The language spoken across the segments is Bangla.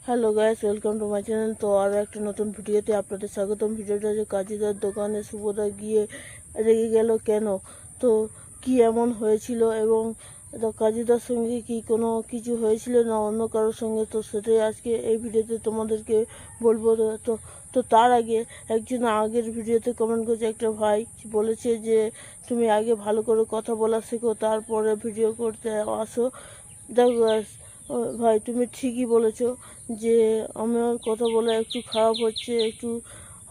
Hello guys, welcome to my channel. তো আরও একটা নতুন ভিডিওতে আপনাদের স্বাগতম। ভিডিওটা যে কাজীদার দোকানে শুভদা গিয়ে রেগে গেল কেন, তো কি এমন হয়েছিল এবং কাজীদার সঙ্গে কি কোনো কিছু হয়েছিল না অন্য কারোর সঙ্গে, তো সেটাই আজকে এই ভিডিওতে তোমাদেরকে বলবো। তো তো তার আগে একজন আগের ভিডিওতে কমেন্ট করেছে, একটা ভাই বলেছে যে তুমি আগে ভালো করে কথা বলা শেখো, তারপরে ভিডিও করতে আসো। দেখো ভাই, তুমি ঠিকই বলেছো যে আমার কথা বলে একটু খারাপ হচ্ছে,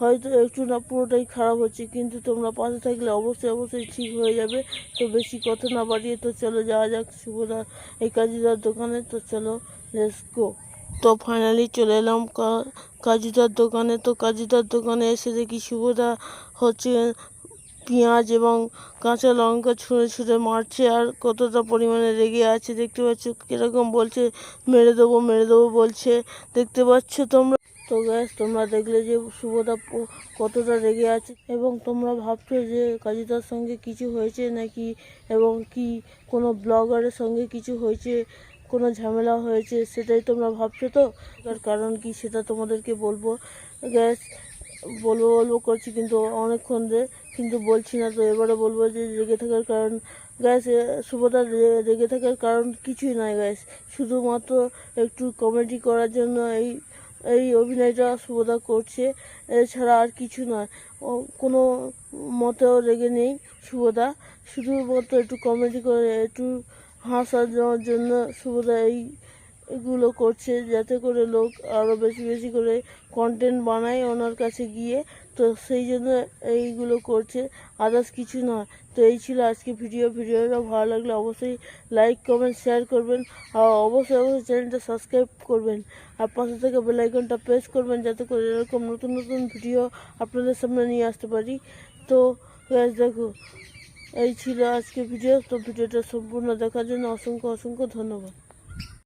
হয়তো একটু না পুরোটাই খারাপ হচ্ছে, কিন্তু তোমরা পাশে থাকলে অবশ্যই অবশ্যই ঠিক হয়ে যাবে। তো বেশি কথা না বাড়িয়ে তো চলো যাওয়া যাক শুভদা এই কাজীদার দোকানে। তো চলো, লেটস গো। তো ফাইনালি চলে এলাম কাজীদার দোকানে। তো কাজীদার দোকানে এসে দেখি শুভদা হচ্ছে পেঁয়াজ এবং কাঁচা লঙ্কা ছুঁড়ে ছুঁড়ে মারছে, আর কতটা পরিমাণে রেগে আছে দেখতে পাচ্ছ। কীরকম বলছে মেরে দেবো বলছে, দেখতে পাচ্ছ তোমরা। তো গ্যাস, তোমরা দেখলে যে শুভদা কতটা রেগে আছে, এবং তোমরা ভাবছো যে কাজীদার সঙ্গে কিছু হয়েছে নাকি, এবং কি কোনো ব্লগারের সঙ্গে কিছু হয়েছে, কোনো ঝামেলা হয়েছে, সেটাই তোমরা ভাবছো। তো তার কারণ কি সেটা তোমাদেরকে বলবো গ্যাস। বলবো করছি কিন্তু অনেকক্ষণ ধরে, কিন্তু বলছি না। তো এবারে বলবো যে রেগে থাকার কারণ গ্যাস, শুভদার রেগে থাকার কারণ কিছুই নয় গ্যাস, শুধুমাত্র একটু কমেডি করার জন্য এই এই অভিনয়টা শুভদা করছে, এছাড়া আর কিছু নয়। কোনো মতেও রেগে নেই শুভদা, শুধুমাত্র একটু কমেডি করে, একটু হাসার জন্য শুভদা এগুলো করছে, যাতে করে লোক আরও বেশি বেশি করে কন্টেন্ট বানায় ওনার কাছে গিয়ে। তো সেই জন্য এইগুলো করছে, আদার্স কিছু নয়। তো এই ছিল আজকে ভিডিওটা ভালো লাগলে অবশ্যই লাইক কমেন্ট শেয়ার করবেন, আর অবশ্যই অবশ্যই চ্যানেলটা সাবস্ক্রাইব করবেন, আর পাশে থেকে বেল আইকনটা প্রেস করবেন, যাতে করে এরকম নতুন নতুন ভিডিও আপনাদের সামনে নিয়ে আসতে পারি। তো দেখো, এই ছিল আজকে ভিডিও। তো ভিডিওটা সম্পূর্ণ দেখার জন্য অসংখ্য অসংখ্য ধন্যবাদ।